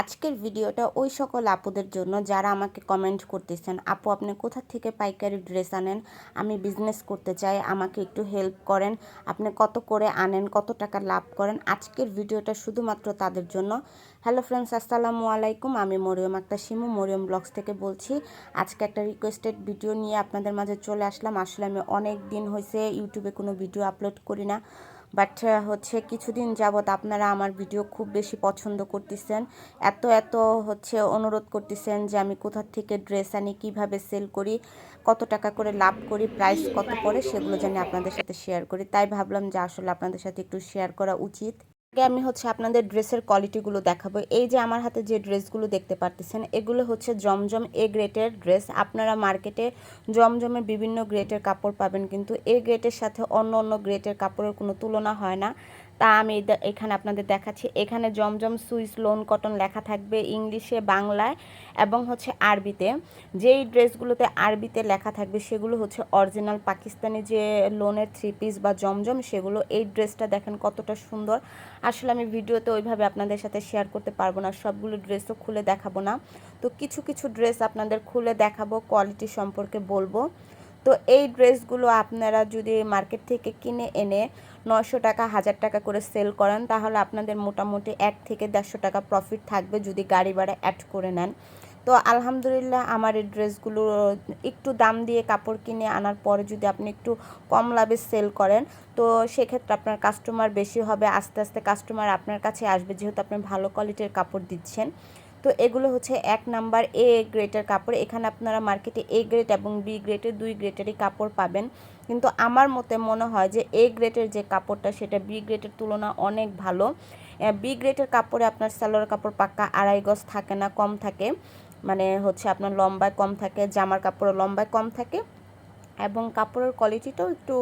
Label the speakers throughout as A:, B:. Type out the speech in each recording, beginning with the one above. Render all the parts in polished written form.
A: আজকের ভিডিওটা ওই সকল আপুদের জন্য যারা আমাকে কমেন্ট করতেছেন, আপু আপনি কোথা থেকে পাইকারি ড্রেস আনেন, আমি বিজনেস করতে চাই, আমাকে একটু হেল্প করেন, আপনি কত করে আনেন, কত টাকা লাভ করেন। আজকের ভিডিওটা শুধুমাত্র তাদের জন্য। হ্যালো ফ্রেন্ডস, আসসালামু আলাইকুম। আমি মরিয়ম আক্তার শিমু, মরিয়ম ব্লগস থেকে বলছি। আজকে একটা রিকোয়েস্টেড ভিডিও নিয়ে আপনাদের মাঝে চলে আসলাম। আসলে আমি অনেক দিন হয়েছে ইউটিউবে কোনো ভিডিও আপলোড করি না, বাট হচ্ছে কিছুদিন যাবৎ আপনারা আমার ভিডিও খুব বেশি পছন্দ করতেছেন, এত অনুরোধ করতেছেন যে আমি কোথা থেকে ড্রেস আনি, কিভাবে সেল করি, কত টাকা করে লাভ করি, প্রাইস কত পড়ে, সেগুলো জানি আপনাদের সাথে শেয়ার করি। তাই ভাবলাম যে আসলে আপনাদের সাথে একটু শেয়ার করা উচিত। আগে আমি আপনাদের ড্রেসের কোয়ালিটিগুলো দেখাবো। এই যে আমার হাতে যে ড্রেসগুলো দেখতে পারতেছেন, এগুলো হচ্ছে জমজম এ গ্রেটের ড্রেস। আপনারা মার্কেটে জমজমের বিভিন্ন গ্রেটের কাপড় পাবেন, কিন্তু এ গ্রেটের সাথে অন্য অন্য গ্রেটের কাপড়ের কোনো তুলনা হয় না। তা আমি এখানে আপনাদের দেখাচ্ছি। এখানে জমজম সুইস লোন কটন লেখা থাকবে ইংলিশে, বাংলায় এবং আরবিতে। যেই ড্রেসগুলোতে আরবিতে লেখা থাকবে সেগুলো হচ্ছে অরিজিনাল পাকিস্তানি যে লোনের থ্রি পিস বা জমজম, সেগুলো। এই ড্রেসটা দেখেন কতটা সুন্দর। আসলে আমি ভিডিওতে ওইভাবে আপনাদের সাথে শেয়ার করতে পারবো না, সবগুলো ড্রেসও খুলে দেখাবো না। তো কিছু কিছু ড্রেস আপনাদের খুলে দেখাবো, কোয়ালিটি সম্পর্কে বলবো। তো এই ড্রেসগুলো আপনারা যদি মার্কেট থেকে কিনে এনে 900 টাকা 1000 টাকা করে সেল করেন, তাহলে আপনাদের মোটামুটি 1 থেকে 150 টাকা প্রফিট থাকবে যদি গাড়ি ভাড়া অ্যাড করে নেন। তো আলহামদুলিল্লাহ আমার এই ড্রেসগুলো একটু দাম দিয়ে কাপড় কিনে আনার পরে যদি আপনি একটু কম লাভে সেল করেন, তো সেক্ষেত্রে আপনার কাস্টমার বেশি হবে, আস্তে আস্তে কাস্টমার আপনার কাছে আসবে, যেহেতু আপনি ভালো কোয়ালিটির কাপড় দিচ্ছেন। তো এগুলো হচ্ছে 1 নাম্বার এ গ্রেডের কাপড়। এখানে আপনারা মার্কেটে এ গ্রেড এবং বি গ্রেডের 2 গ্রেডেরই কাপড় পাবেন, কিন্তু আমার মতে মনে হয় যে এ গ্রেডের যে কাপড়টা সেটা বি গ্রেডের তুলনা অনেক ভালো। বি গ্রেডের কাপড়ে আপনার সালোয়ার কাপড় পাক্কা 2.5 গজ থাকে না, কম থাকে, মানে আপনার লম্বায় কম থাকে, জামার কাপড়ও লম্বায় কম থাকে এবং কাপড়ের কোয়ালিটিটাও একটু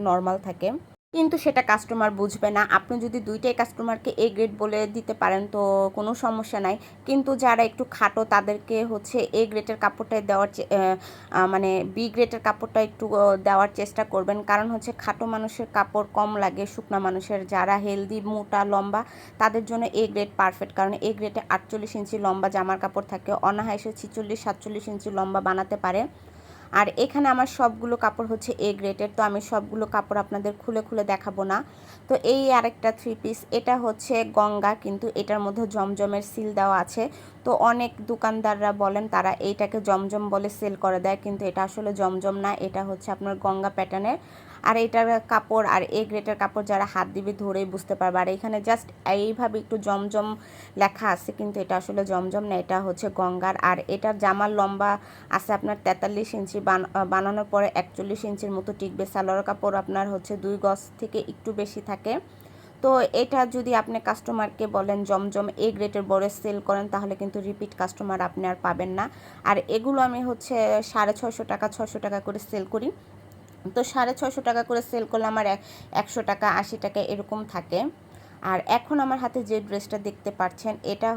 A: নর্মাল থাকে। কিন্তু সেটা কাস্টমার বুঝবে না। আপনি যদি দুইটাই কাস্টমারকে এ গ্রেড বলে দিতে পারেন তো কোনো সমস্যা নাই, কিন্তু যারা একটু খাটো তাদেরকে এ গ্রেডের কাপড়টাই দেওয়ার মানে বি গ্রেডের কাপড়টা একটু দেওয়ার চেষ্টা করবেন, কারণ খাটো মানুষের কাপড় কম লাগে, শুকনা মানুষের, যারা হেলদি মোটা লম্বা তাদের জন্য এ গ্রেড পারফেক্ট, কারণ এ গ্রেডে 48 ইঞ্চি লম্বা জামার কাপড় থাকে, অনায়াসে 46-47 ইঞ্চি লম্বা বানাতে পারে। আর এখানে আমার সবগুলো কাপড় এ গ্রেডের, তো আমি সবগুলো কাপড় আপনাদের খুলে খুলে দেখাবো না। তো এই আরেকটা থ্রি পিস, এটা গঙ্গা, কিন্তু এটার মধ্যে জমজমের সিল দেওয়া আছে। তো অনেক দোকানদাররা বলেন তারা এইটাকে জমজম বলে সেল করে দেয়, কিন্তু এটা আসলে জমজম না, এটা আপনার গঙ্গা প্যাটার্নের। আর এটার কাপড় আর এ গ্রেডের কাপড় যারা হাত দিবে ধরেই বুঝতে পারবে। আর এখানে জাস্ট এইভাবে একটু জমজম লেখা আছে, কিন্তু এটা আসলে জমজম না, এটা গঙ্গার। আর এটার জামার লম্বা আছে আপনার 43 ইঞ্চি, বানানোর পরে 41 ইঞ্চির মতো টিকবে। সালোয়ার কাপড় আপনার 2 গজ থেকে একটু বেশি থাকে। তো এটা যদি আপনি কাস্টমারকে বলেন জমজম এ গ্রেডের বড় সেল করেন, তাহলে কিন্তু রিপিট কাস্টমার আপনি আর পাবেন না। আর এগুলো আমি 650 টাকা 600 টাকা করে সেল করি। তো 650 টাকা করে সেল করলে আমার 100 টাকা 80 টাকা এরকম থাকে। আর এখন আমার হাতে যে ড্রেসটা দেখতে পাচ্ছেন, এটা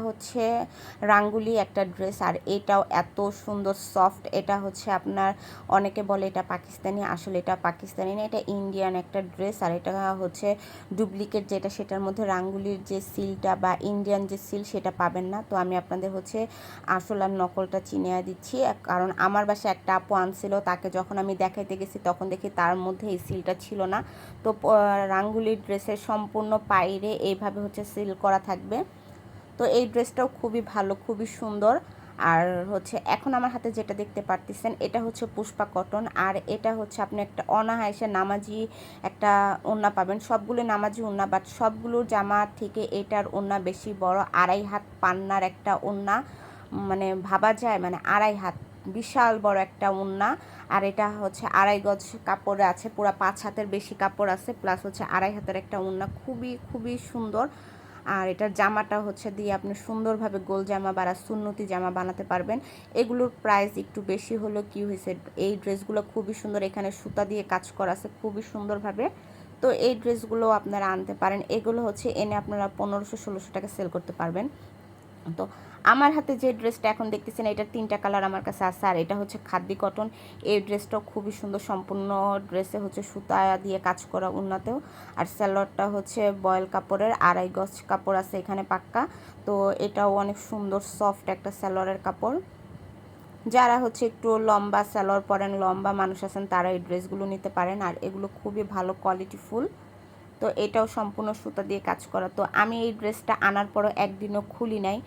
A: রাঙ্গুলি একটা ড্রেস, আর এটাও এত সুন্দর সফট। এটা আপনার অনেকে বলে এটা পাকিস্তানি, আসলে এটা পাকিস্তানি না, এটা ইন্ডিয়ান একটা ড্রেস। আর এটা ডুপ্লিকেট যেটা, সেটার মধ্যে রাঙ্গুলির যে সিলটা বা ইন্ডিয়ান যে সিল সেটা পাবেন না। তো আমি আপনাদের আসল আর নকলটা চিনিয়ে দিচ্ছি, কারণ আমার বাসায় একটা আপু আনছিল, তাকে যখন আমি দেখাইতে গেছি তখন দেখি তার মধ্যে এই সিলটা ছিল না। তো রাঙ্গুলির ড্রেসের সম্পূর্ণ পাইরে এইভাবে সিল করা থাকবে। তো এই ড্রেসটাও খুবই ভালো, খুবই সুন্দর। আর এখন আমার হাতে যেটা দেখতে পারতেছেন, এটা পুষ্পা কটন। আর এটা আপনি একটা অনায়াসে নামাজি একটা ওড়না পাবেন। সবগুলো নামাজি ওড়না, বাট সবগুলোর জামা থেকে এটার ওড়না বেশি বড়, 2.5 হাত পান্নার একটা ওড়না, মানে ভাবা যায় মানে 2.5 হাত, বিশাল বড় একটা ওড়না। আর এটা 2.5 গজ কাপড়ে আছে, পুরো 5 হাতের বেশি কাপড় আছে, প্লাস 2.5 হাতের একটা ওড়না, খুবই খুবই সুন্দর। আর এটার জামাটা দিয়ে আপনি সুন্দরভাবে গোল জামা বা সুন্নতি জামা বানাতে পারবেন। এগুলোর প্রাইস একটু বেশি হলো কি হয়েছে, এই ড্রেসগুলো খুবই সুন্দর, এখানে সুতা দিয়ে কাজ করা আছে খুবই সুন্দরভাবে। তো এই ড্রেসগুলো আপনারা আনতে পারেন। এগুলো এনে আপনারা 1500-1600 টাকা সেল করতে পারবেন। তো আমার হাতে যে ড্রেসটা এখন দেখতেছেন এটার 3টা কালার আমার কাছে আছে, আর এটা হচ্ছে খাদ্দি কটন। এই ড্রেসটাও খুবই সুন্দর, সম্পূর্ণ ড্রেসে হচ্ছে সুতা দিয়ে কাজ করা উন্নতেও, আর সালোয়ারটা হচ্ছে বয়েল কাপড়ের, 2.5 গজ কাপড় আছে এখানে পাক্কা। তো এটাও অনেক সুন্দর সফট একটা সালোয়ারের কাপড়। যারা হচ্ছে একটু লম্বা সালোয়ার পরেন, লম্বা মানুষ আছেন, তারা এই ড্রেসগুলো নিতে পারেন, আর এগুলো খুবই ভালো কোয়ালিটিফুল। তো এটাও সম্পূর্ণ সুতা দিয়ে কাজ করা। তো আমি এই ড্রেসটা আনার পরও একদিনও খুলি নাই।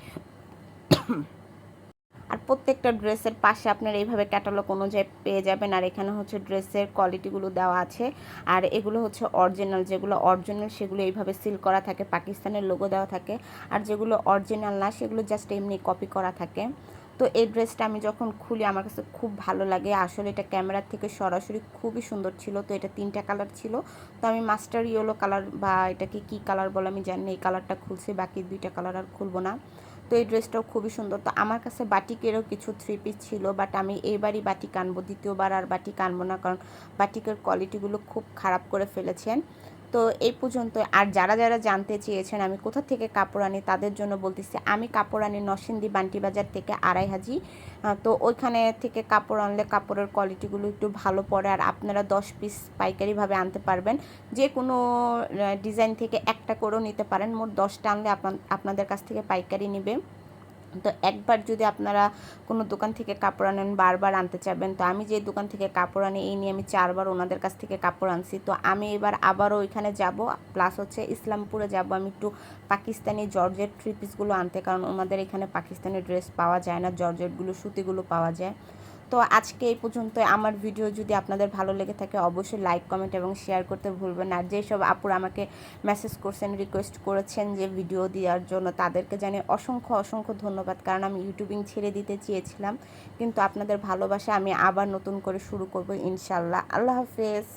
A: আর প্রত্যেকটা ড্রেসের পাশে আপনারা এইভাবে ক্যাটালগ অনুযায়ী পেয়ে যাবেন, আর এখানে হচ্ছে ড্রেসের কোয়ালিটিগুলো দেওয়া আছে। আর এগুলো হচ্ছে অরিজিনাল, যেগুলো অরিজিনাল সেগুলো এইভাবে সিল করা থাকে, পাকিস্তানের লোগো দেওয়া থাকে, আর যেগুলো অরিজিনাল না সেগুলো জাস্ট এমনি কপি করা থাকে। তো এই ড্রেসটা আমি যখন খুলি আমার কাছে খুব ভালো লাগে, আসলে এটা ক্যামেরার থেকে সরাসরি খুবই সুন্দর ছিল। তো এটা 3টা কালার ছিল, তো আমি মাস্টার ইয়েলো কালার বা এটাকে কী কালার বলে আমি জানি না, এই কালারটা খুলছি, বাকি 2টা কালার আর খুলবো না। তো এই ড্রেসটাও খুবই সুন্দর। তো আমার কাছে বাটিকেরও কিছু 3 পিস ছিল, বাট আমি এইবারই বাটিক আনবো, দ্বিতীয়বার আর বাটিক আনবো না, কারণ বাটিকের কোয়ালিটিগুলো খুব খারাপ করে ফেলেছেন। তো এই পর্যন্ত। আর যারা যারা জানতে চেয়েছেন আমি কোথা থেকে কাপড় আনি, তাদের জন্য বলতেছি, আমি কাপড় আনি নরসিংদী বান্টি বাজার থেকে আড়াইহাজি। তো ওইখানে থেকে কাপড় আনলে কাপড়ের কোয়ালিটিগুলো একটু ভালো পড়ে, আর আপনারা 10 পিস পাইকারিভাবে আনতে পারবেন। যে কোনো ডিজাইন থেকে একটা করেও নিতে পারেন, মোট 10টা আনলে আপনাদের কাছ থেকে পাইকারি নেবে। তো একবার যদি আপনারা কোনো দোকান থেকে কাপড় আনেন, বারবার আনতে চাইবেন। তো আমি যে দোকান থেকে কাপড় আনি এই নিয়ে আমি 4বার ওনাদের কাছ থেকে কাপড় আনছি। তো আমি এবার আবারও ওইখানে যাব, প্লাস হচ্ছে ইসলামপুরে যাব আমি একটু পাকিস্তানি জর্জেট 3 পিসগুলো আনতে, কারণ ওনাদের এখানে পাকিস্তানি ড্রেস পাওয়া যায় না, জর্জেটগুলো সুতিগুলো পাওয়া যায়। তো আজকে এই পর্যন্ত। আমার ভিডিও যদি আপনাদের ভালো লেগে থাকে অবশ্যই লাইক, কমেন্ট এবং শেয়ার করতে ভুলবেন না। আর যেসব আপুরা আমাকে মেসেজ করছেন, রিকোয়েস্ট করেছেন যে ভিডিও দেওয়ার জন্য, তাদেরকে জানিয়ে অসংখ্য অসংখ্য ধন্যবাদ, কারণ আমি ইউটিউবিং ছেড়ে দিতে চেয়েছিলাম, কিন্তু আপনাদের ভালোবাসা আমি আবার নতুন করে শুরু করব ইনশাল্লাহ। আল্লাহ হাফেজ।